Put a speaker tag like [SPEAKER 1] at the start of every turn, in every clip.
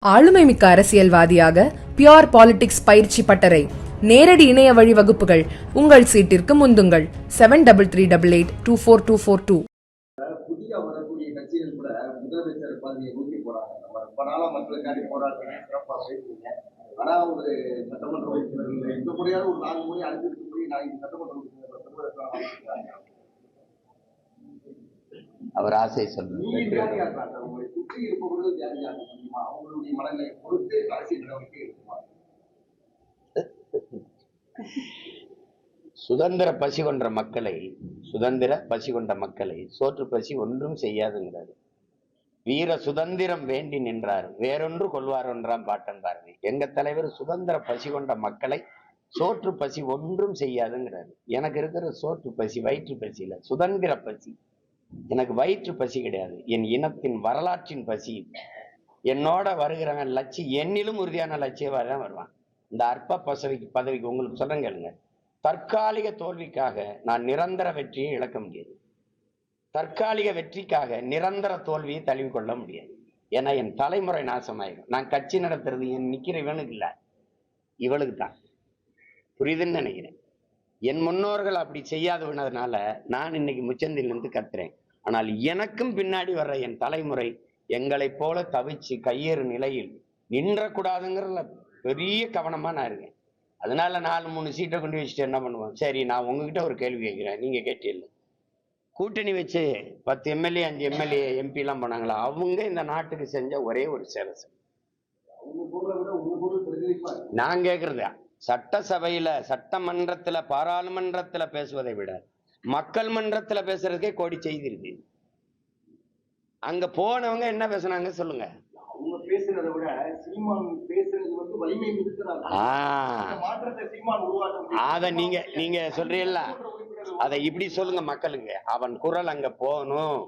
[SPEAKER 1] ஆளுமை மிக்க அரசியல்வாதியாக பியோர் பாலிடிக்ஸ் பயிற்சி பட்டறை நேரடி இணைய வழி வகுப்புகள் உங்கள் சீட்டிற்கு முந்துங்கள் 7338824242.
[SPEAKER 2] புதிய வரக்கூடிய கட்சிகள் கூட முதலமைச்சர் பதவியை நோக்கி போறாங்க. நம்ம ரொம்ப நாளா மக்களுக்காண்டி போராடுறீங்க, சிறப்பாக பேசுறீங்க. ஆனா ஒரு சட்டமன்ற உறுப்பினர்கள் இந்த முறையாவது ஒரு 4 முறை அனுப்பிட்டு போய் நான் இந்த சட்டமன்ற உறுப்பினர்
[SPEAKER 3] அவர் ஆசை சொல்லுங்க.
[SPEAKER 2] உங்களை சுற்றி இருப்பவர்கள் ஜாதியாக முடியுமா? அவங்களுடைய மனங்களை பொறுத்து அரசியல் நடவடிக்கை இருக்குமா?
[SPEAKER 3] சுதந்திர பசி கொண்ட மக்களை சோற்று பசி ஒன்றும் செய்யாதுங்கிறாரு. வீர சுதந்திரம் வேண்டி நின்றார், வேறொன்று கொள்வார் என்றாம் பாட்டன் பாரதி. எங்க தலைவர் சுதந்திர பசி கொண்ட மக்களை சோற்று பசி ஒன்றும் செய்யாதுங்கிறாரு. எனக்கு இருக்கிற சோற்று பசி வயிற்று பசி இல்ல, சுதந்திர பசி. எனக்கு வயிற்று பசி கிடையாது, என் இனத்தின் வரலாற்றின் பசி. என்னோட வருகிறவன் என்னிலும் உறுதியான லட்சியவாக தான் வருவான். இந்த அற்ப பதவிக்கு உங்களுக்கு சொல்றேன் கேளுங்க. தற்காலிக தோல்விக்காக நான் நிரந்தர வெற்றியை இழக்க முடியாது. தற்காலிக வெற்றிக்காக நிரந்தர தோல்வியை தழுவிக்கொள்ள முடியாது. ஏன்னா என் தலைமுறை நாசமாயிடும். நான் கட்சி நடத்துறது என் நிக்கிற இவனுக்கு இல்லை, இவளுக்கு தான். புரியுதுன்னு நினைக்கிறேன். என் முன்னோர்கள் அப்படி செய்யாதவனதுனால நான் இன்னைக்கு முச்சந்திலிருந்து கத்துறேன். ஆனால் எனக்கும் பின்னாடி வர்ற என் தலைமுறை எங்களை போல தவிச்சு கையேறு நிலையில் நின்றக்கூடாதுங்கிறதுல பெரிய கவனமா நான் இருக்கேன். அதனால 4-3 சீட்டை கொண்டு வச்சுட்டு என்ன பண்ணுவோம்? சரி, நான் உங்ககிட்ட ஒரு கேள்வி கேட்கிறேன், நீங்க கேட்டீங்க. கூட்டணி வச்சு 10 எம்எல்ஏ 5 எம்எல்ஏ எம்பி எல்லாம் போனாங்களா? அவங்க இந்த நாட்டுக்கு செஞ்ச ஒரே ஒரு சேவை. நான் கேட்கறதா, சட்டசபையில சட்டமன்றத்துல பாராளுமன்றத்துல பேசுவதை விட மக்கள் மன்றத்துல பேசுறதுக்கே கோடி செய்தி இருக்கு. அங்க போனவங்க என்ன பேசுனாங்க சொல்லுங்க.
[SPEAKER 2] அவங்க பேசுறதை விட சீமான் பேசுறது வந்து வலிமை மிகுக்கிறாங்க. மாற்றத்தை சீமான் உருவாக்க.
[SPEAKER 3] அத நீங்க சொல்றீல்ல, அதை இப்படி சொல்லுங்க மக்களுக்கு. அவன் குரல் அங்க போகணும்,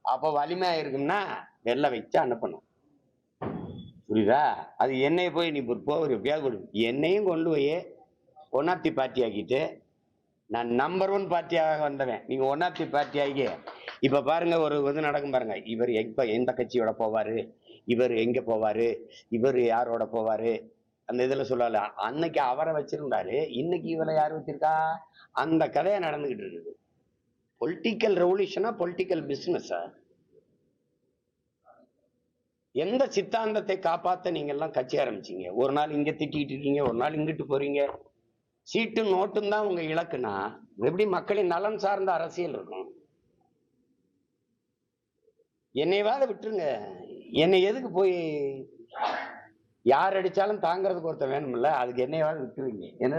[SPEAKER 3] அப்ப வலிமையா இருக்கும்னா வெள்ள வச்சு அனுப்பணும். புரியுதா? அது என்னைய போய் நீ ஒரு பேர் என்னையும் கொண்டு போய் ஒன்னாப்தி பார்ட்டி ஆக்கிட்டு நான் நம்பர் 1 பார்ட்டியாக வந்தவன். நீங்க ஒன்னாப்தி பார்ட்டி ஆகி இப்ப பாருங்க, ஒரு இது நடக்கும் பாருங்க. இவர் எப்ப எந்த கட்சியோட போவாரு, இவர் எங்க போவாரு, இவர் யாரோட போவாரு, அந்த இதுல சொல்லல. அன்னைக்கு அவரை வச்சிருந்தாரு, இன்னைக்கு இவரை யார் வச்சிருக்கா? அந்த கதையை நடந்துகிட்டு இருக்குது. பொலிட்டிக்கல் ரெவல்யூஷனா பொலிட்டிக்கல் பிசினஸா? எந்த சித்தாந்தத்தை காப்பாத்த நீங்க எல்லாம் கட்சி ஆரம்பிச்சீங்க? ஒரு நாள் இங்க திட்டிட்டு இருக்கீங்க, ஒரு நாள் இங்கிட்டு போறீங்க. சீட்டும் நோட்டும் தான் உங்க இலக்குனா எப்படி மக்களின் நலன் சார்ந்த அரசியல் இருக்கும்? என்னைவாத விட்டுருங்க. என்னை எதுக்கு போய் யார் அடிச்சாலும் தாங்கிறதுக்கு ஒருத்தர் வேணும்ல, அதுக்கு என்னைவாத விட்டுருவீங்க. என்ன